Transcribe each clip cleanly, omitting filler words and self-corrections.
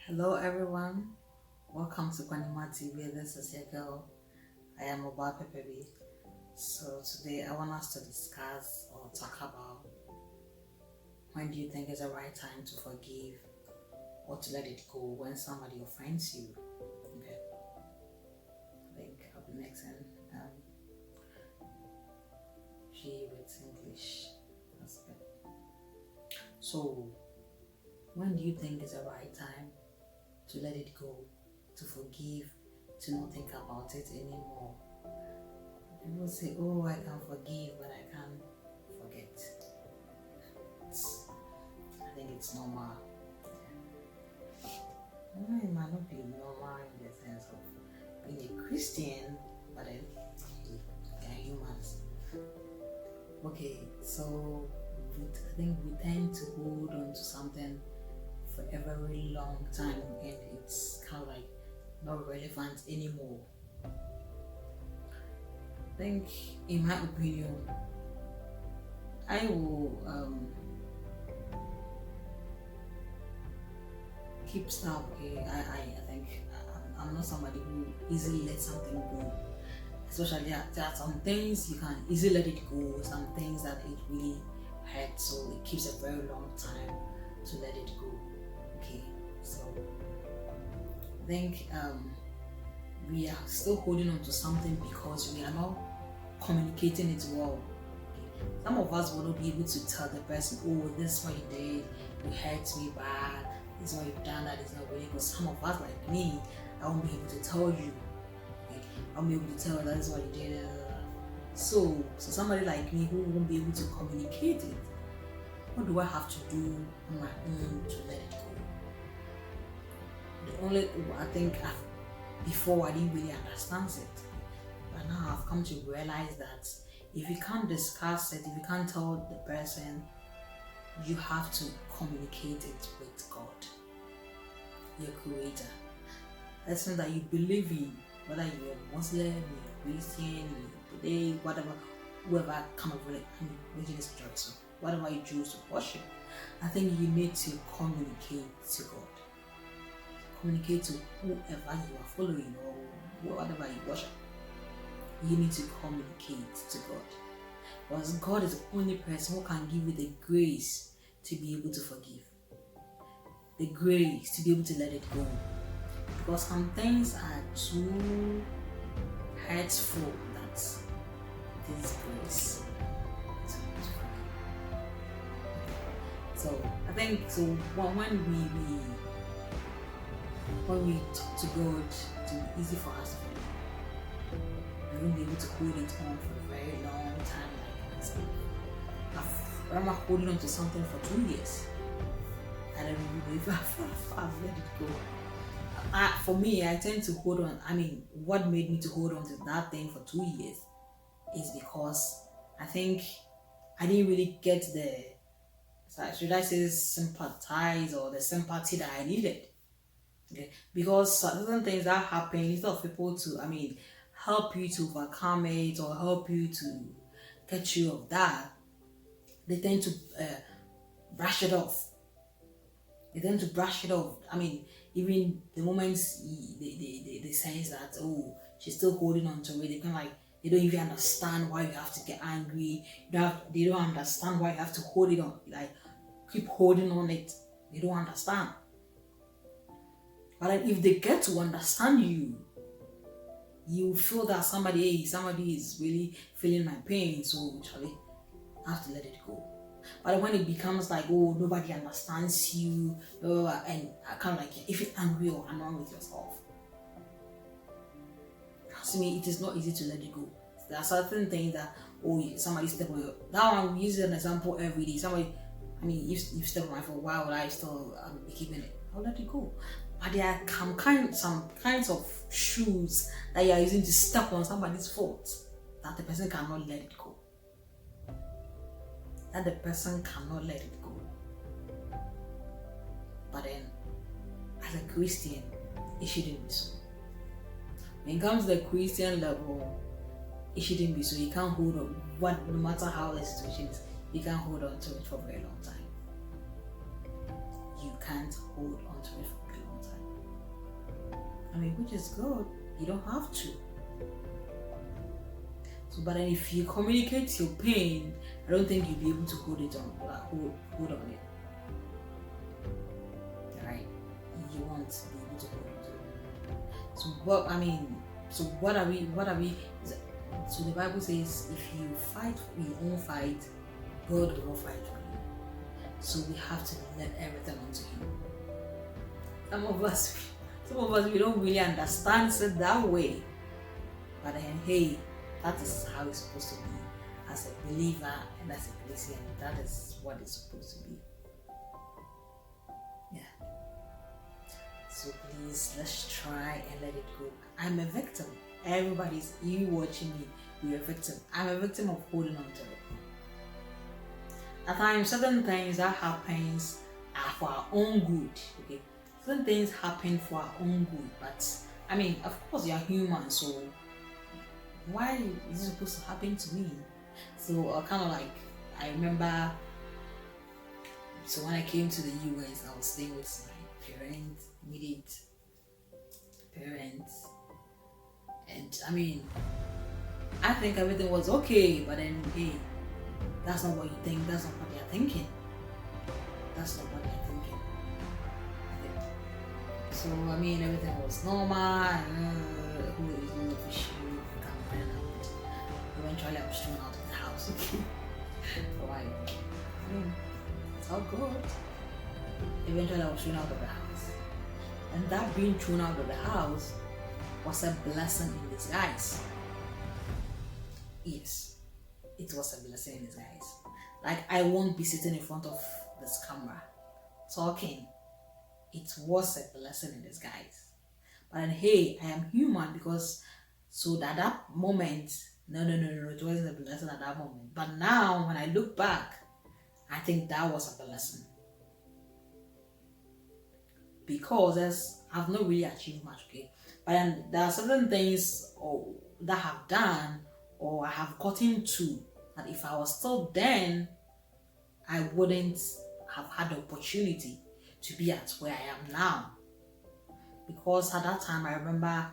Hello everyone, welcome to ConnieMartsTV. This is your girl. I am about Pepe. So today I want us to discuss or talk about when do you think is the right time to forgive or to let it go when somebody offends you. Okay, I think I'll be mixing she with English. That's good. So when do you think is the right time to let it go, to forgive, to not think about it anymore? People say, oh, I can forgive, but I can't forget. I think it's normal. It might not be normal in the sense of being a Christian, but then we are humans. Okay, so I think we tend to hold on to something for a very long time and it's kind of like not relevant anymore. I think in my opinion I will keep stuff. Okay, I think I'm not somebody who easily lets something go, especially there are some things you can easily let it go, some things that it really hurts, so it keeps a very long time to let it go. Okay, so I think we are still holding on to something because we are not communicating it well. Okay. Some of us will not be able to tell the person, oh, this is what you did, you hurt me bad, this is what you've done, that is not really good. Some of us, like me, I won't be able to tell you. Okay. I won't be able to tell you that is what you did. So somebody like me who won't be able to communicate it, what do I have to do on my own to let it go? I think before I didn't really understand it, but now I've come to realize that if you can't discuss it, if you can't tell the person, you have to communicate it with God, your creator. That's something that you believe in, whether you're a Muslim, you're a Christian, you're Buddhist, whatever, whoever kind of religion is choice, so whatever you choose to worship, I think you need to communicate to God. Communicate to whoever you are following or whatever you worship. You need to communicate to God. Because God is the only person who can give you the grace to be able to forgive. The grace to be able to let it go. Because some things are too hurtful that this grace to forgive. So I think when we talk to God, it will be easy for us to forgive. We won't be able to hold it on for a very long time like myself. I remember holding on to something for 2 years. I don't know if I've let it go. For me, I tend to hold on. I mean, what made me to hold on to that thing for 2 years is because I think I didn't really get should I say sympathize or the sympathy that I needed. Okay. Because certain things that happen, instead of people to, help you to overcome it or help you to get you of that, they tend to brush it off. Even the moments they sense that, oh, she's still holding on to it, they don't even understand why you have to get angry. They don't understand why you have to hold it on, keep holding on it. They don't understand. But if they get to understand you, you feel that somebody is really feeling my pain, so actually I have to let it go. But when it becomes like, oh, nobody understands you, and I kind of like, if you're angry or annoyed with yourself, to me, it is not easy to let it go. There are certain things that, oh, somebody step on you. That one, we use an example every day. If you step on me for a while, I still be keeping it. I'll let it go. But there are some kinds of shoes that you are using to step on somebody's foot that the person cannot let it go. But then, as a Christian, it shouldn't be so. When it comes to the Christian level, it shouldn't be so. You can't hold on. No matter how the situation is, you can't hold on to it for a very long time. You can't hold on to it for a very long time. I mean, which is good. You don't have to. So, but then if you communicate your pain, I don't think you'll be able to hold it on, hold on it. Right? You won't be able to hold on to it. So, what are we? So the Bible says, if you fight your own fight, God will fight for you. So we have to let everything onto Him. Some of us, we don't really understand it that way. But then, hey, that is how it's supposed to be. As a believer and as a Christian, that is what it's supposed to be. Yeah. So please, let's try and let it go. I'm a victim. Everybody's, you watching me, you're a victim. I'm a victim of holding on to it. At times, certain things that happens are for our own good. Okay, certain things happen for our own good, but I mean, of course, you're human, so why is it supposed to happen to me? So kind of like, I remember. So when I came to the US, I was staying with my parents, immediate parents, and I mean, I think everything was okay, but then hey, that's not what you think, that's not what they're thinking. That's not what they're thinking. Okay. So I mean, everything was normal, who is no issue, and eventually I was thrown out of the house. Why? I mean, it's all good. Eventually I was thrown out of the house. And that being thrown out of the house was a blessing in disguise. Yes, it was a blessing in disguise. Like, I won't be sitting in front of this camera talking. It was a blessing in disguise. But then, hey, I am human, because so that moment, no, it wasn't a blessing at that moment. But now, when I look back, I think that was a blessing. Because I've not really achieved much, okay? But then there are certain things that I have done or I have gotten to that if I was still then, I wouldn't have had the opportunity to be at where I am now. Because at that time, I remember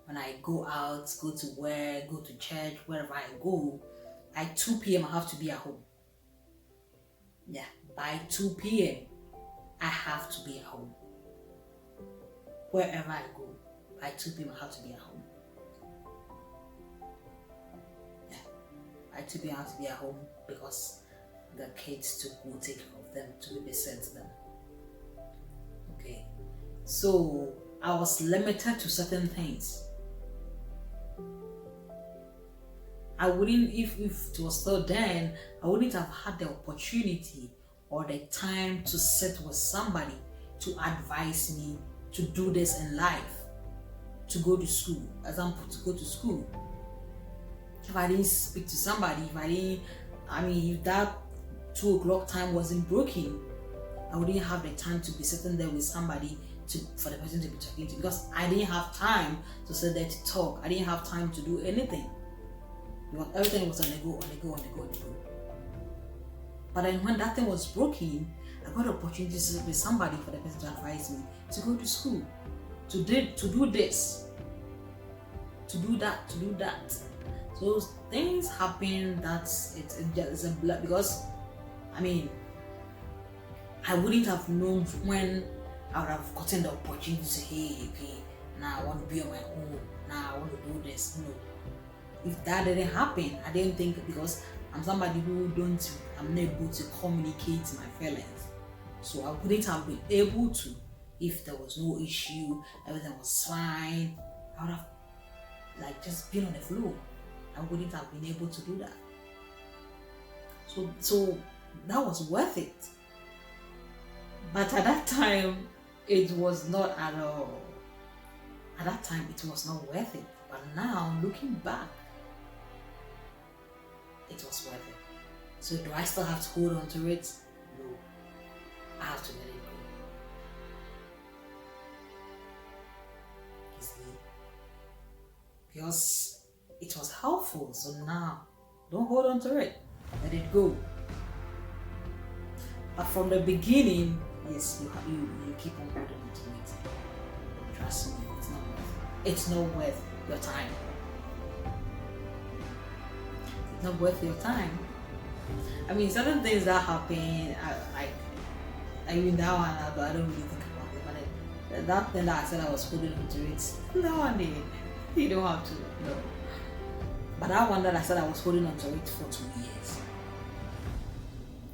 when I go out, go to work, go to church, wherever I go, by 2 p.m. I have to be at home. Yeah, by 2 p.m. I have to be at home. Wherever I go, by 2 p.m. I have to be at home. Yeah, by 2 p.m. I have to be at home because the kids to go take care of them, to babysit them. Okay, so I was limited to certain things. I wouldn't, if it was still then, I wouldn't have had the opportunity or the time to sit with somebody to advise me to do this in life, to go to school. Example, to go to school. If I didn't speak to somebody, if that 2 o'clock time wasn't broken, I wouldn't have the time to be sitting there with somebody for the person to be talking to, because I didn't have time to sit there to talk. I didn't have time to do anything. Because everything was on the go. But then when that thing was broken, I got an opportunity to sit with somebody for the person to advise me to go to school, to do this, to do that. So things happen that it's a blood, because I wouldn't have known when I would have gotten the opportunity to say, hey, okay, now I want to be on my own, now I want to do this. No. If that didn't happen, I didn't think, because I'm somebody I'm not able to communicate my feelings. So I wouldn't have been able to if there was no issue, everything was fine. I would have just been on the floor. I wouldn't have been able to do that. So that was worth it. But at that time, it was not at all. At that time, it was not worth it. But now, looking back, it was worth it. So do I still have to hold on to it? No. I have to let it go. You see? Because it was helpful. So now, don't hold on to it. Let it go. But from the beginning, yes, you keep on holding on to it. trust me, it's not worth your time. It's not worth your time. I mean, certain things that happen, I mean, that one, I don't really think about it, but that thing that I said I was holding on to it, that one day, you don't have to, no. But that one that I said I was holding on to it for 2 years.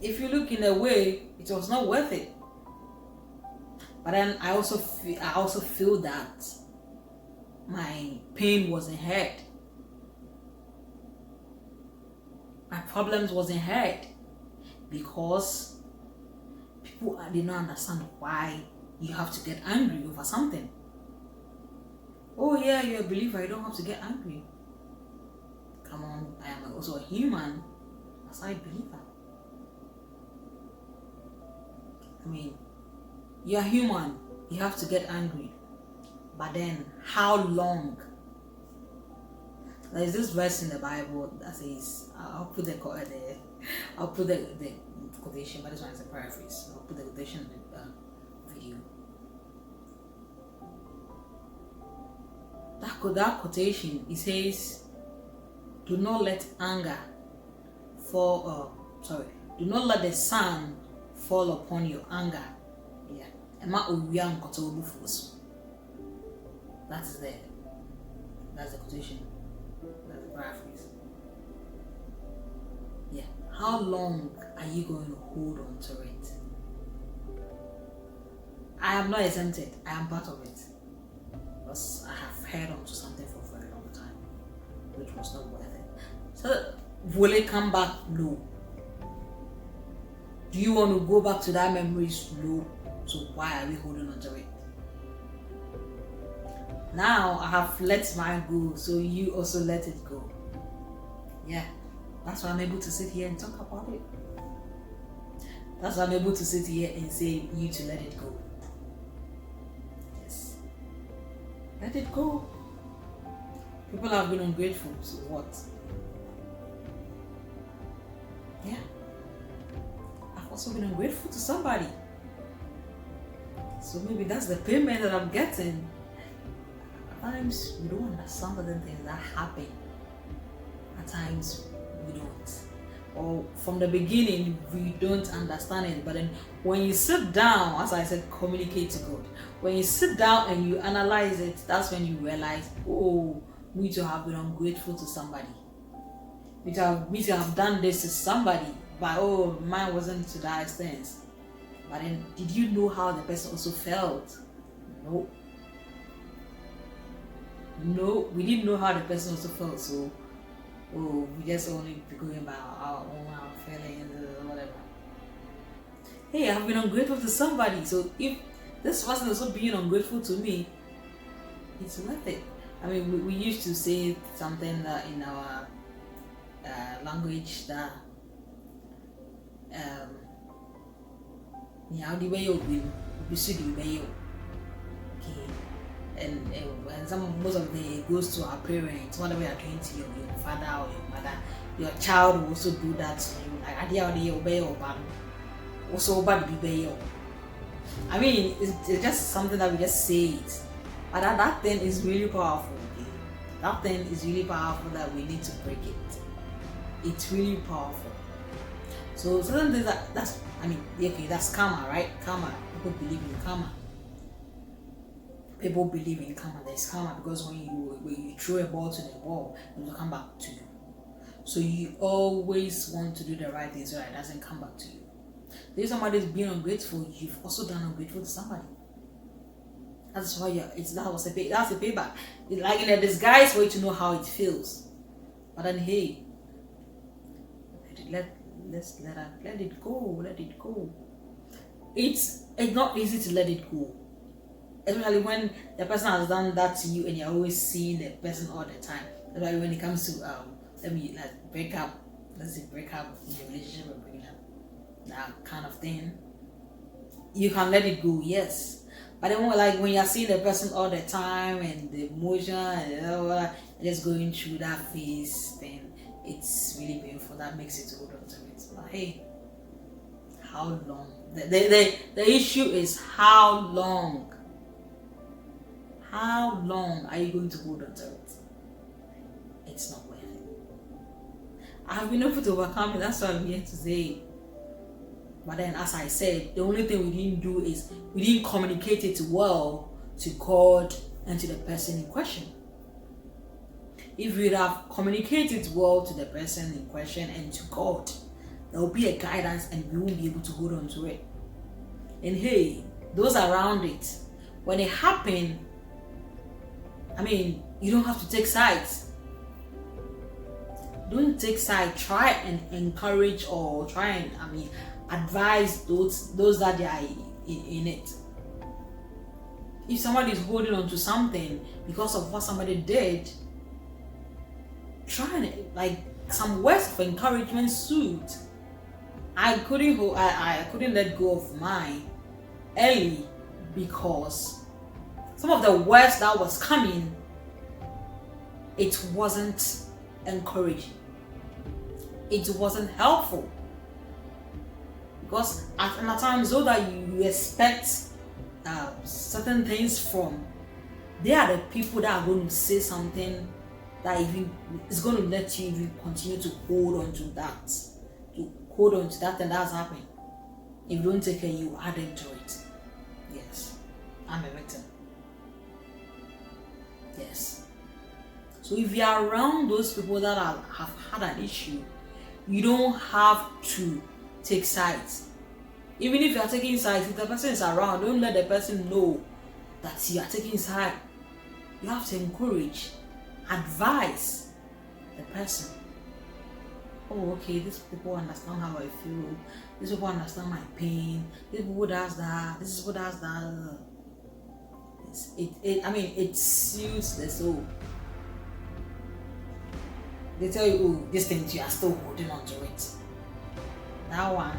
If you look in a way, it was not worth it. But then I also feel that my pain wasn't heard. My problems wasn't heard because people did not understand why you have to get angry over something. Oh yeah, you're a believer, you don't have to get angry. Come on, I am also a human as a believer. I mean, you're human, you have to get angry. But then, how long? There's this verse in the Bible that says, I'll put the quotation, but this one is a paraphrase. I'll put the quotation in the video. That quotation, it says, do not let anger fall, do not let the sun fall upon your anger. Yeah. That's the quotation. That's the paraphrase. Yeah. How long are you going to hold on to it? I am not exempted. I am part of it. Because I have held on to something for a very long time, which was not worth it. So, will it come back? No. Do you want to go back to that memories? No. So why are we holding on to it? Now I have let mine go, so you also let it go. Yeah, that's why I'm able to sit here and talk about it. That's why I'm able to sit here and say you to let it go. Yes. Let it go. People have been ungrateful, so what? Yeah. I've also been ungrateful to somebody. So maybe that's the payment that I'm getting. At times we don't understand certain things that happen. At times we don't. Or from the beginning we don't understand it. But then when you sit down, as I said, communicate to God. When you sit down and you analyze it, that's when you realize, oh, me to have been ungrateful to somebody. Me to have done this to somebody. But oh, mine wasn't to that extent. But then, did you know how the person also felt? No. No, we didn't know how the person also felt. So, oh, we just only be going about our own feelings or whatever. Hey, I've been ungrateful to somebody. So if this person is also being ungrateful to me, it's worth it. I mean, we used to say something in our language that okay, and most of the it goes to our parents. Whatever you are doing to your father or your mother, your child will also do that to you. Like obey or bad, also bad be. I mean, it's just something that we just say it, but that thing is really powerful. Okay? That thing is really powerful that we need to break it. It's really powerful. So certain things that's karma, right? Karma. People believe in karma. People believe in karma. There's karma because when you throw a ball to the wall, it will come back to you. So you always want to do the right thing so that it doesn't come back to you. If somebody is being ungrateful, you've also done ungrateful to somebody. That's why that's a payback. It's like in a disguise for you to know how it feels. But then hey, let it go. Let it go. It's not easy to let it go. Especially when the person has done that to you and you're always seeing the person all the time. That's why when it comes to break up in a relationship or breaking up, that kind of thing, you can let it go, yes. But then when you're seeing the person all the time and the emotion and just going through that phase, then it's really painful. That makes it hold on to it. But hey, how long? The issue is how long. how long are you going to hold on to it? It's not worth it. I've been able to overcome it. That's what I'm here to say. But then, as I said, the only thing we didn't do is we didn't communicate it well to God and to the person in question. If we'd have communicated well to the person in question and to God, there will be a guidance and we won't be able to hold on to it. And hey, those around it, when it happened, you don't have to take sides. Don't take sides. Try and encourage or try and advise those that they are in it. If somebody is holding on to something because of what somebody did, try and some words of encouragement suit. I couldn't let go of mine early because some of the words that was coming, it wasn't encouraging. It wasn't helpful. Because at times, though that you expect certain things from, they are the people that are going to say something that even is going to let you even continue to hold on to that. And that's happening. If you don't take care, you add into it. Yes, I'm a victim. Yes. So if you are around those people that have had an issue, you don't have to take sides. Even if you are taking sides, if the person is around, don't let the person know that you are taking sides. You have to encourage, advise the person. Oh, okay, these people understand how I feel. These people understand my pain. These people does that. This is what does that. It suits the soul. They tell you, oh, this thing you are still holding on to it. That one.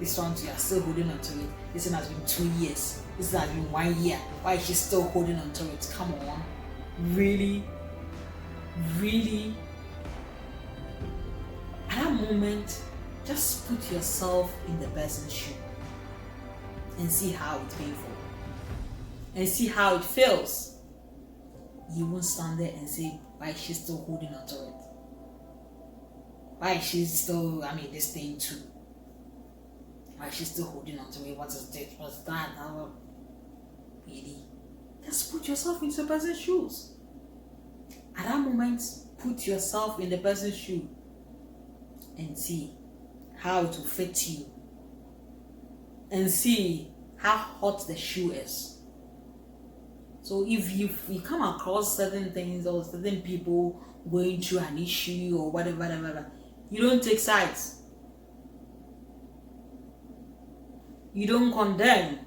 This one you are still holding on to it. This one has been 2 years. This has been 1 year. Why is she still holding on to it? Come on. Really? At that moment, just put yourself in the person's shoe and see how it's painful and see how it feels. You won't stand there and say, why is she still holding on to it? Why is she still, this thing too? Why is she still holding on to it? What is this? What's that? Really? Just put yourself into the person's shoes. At that moment, put yourself in the person's shoe and see how it will fit you. And see how hot the shoe is. So if you come across certain things or certain people going through an issue or whatever, you don't take sides. You don't condemn,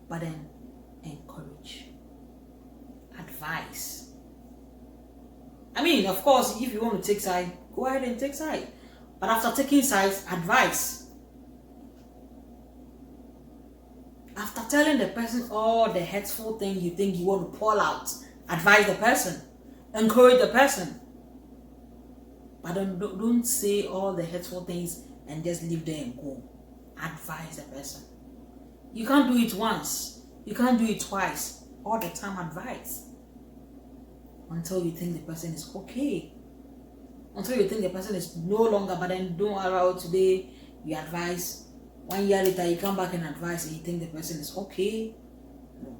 but then encourage, advise. Of course, if you want to take sides, go ahead and take sides. But after taking sides, advise. After telling the person all the hurtful thing you think you want to pull out, advise the person, encourage the person. But don't say all the hurtful things and just leave there and go. Advise the person. You can't do it once. You can't do it twice. All the time advise. Until you think the person is okay. Until you think the person is no longer, but then don't allow today, you advise. 1 year later, you come back and advise and you think the person is okay. No.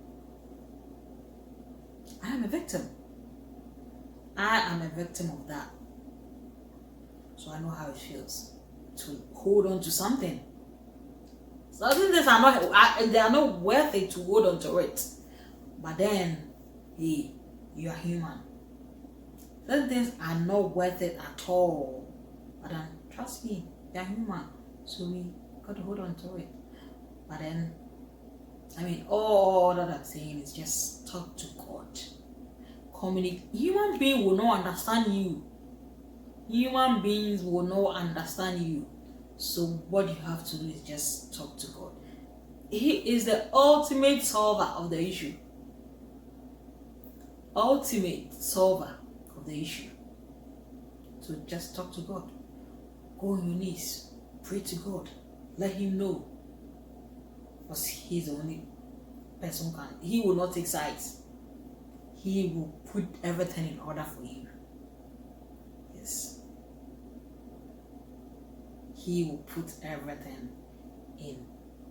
I am a victim. I am a victim of that. So I know how it feels to hold on to something. Certain things they are not worth it to hold on to it. But then, hey, you are human. Certain things are not worth it at all. But then, trust me, you are human. So we got to hold on to it. But then, all that I'm saying is just talk to God. Human beings will not understand you. Human beings will not understand you. So what you have to do is just talk to God. He is the ultimate solver of the issue. Ultimate solver of the issue. So just talk to God. Go on your knees. Pray to God. Let Him know because he's the only person who can. He will not take sides. He will put everything in order for you. Yes. He will put everything in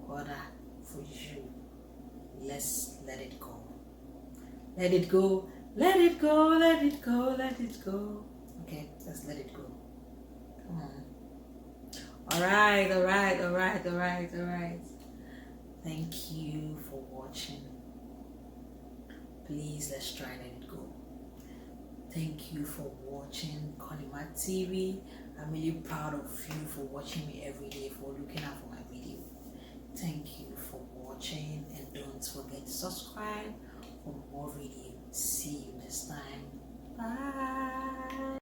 order for you. Let's let it go. Let it go. Let it go. Let it go. Let it go. Okay, let's let it go. Come on. All right. Thank you for watching. Please, let's try let it go. Thank you for watching ConnieMartsTV. I'm really proud of you for watching me every day, for looking out for my video. Thank you for watching, and don't forget to subscribe for more videos. See you next time. Bye.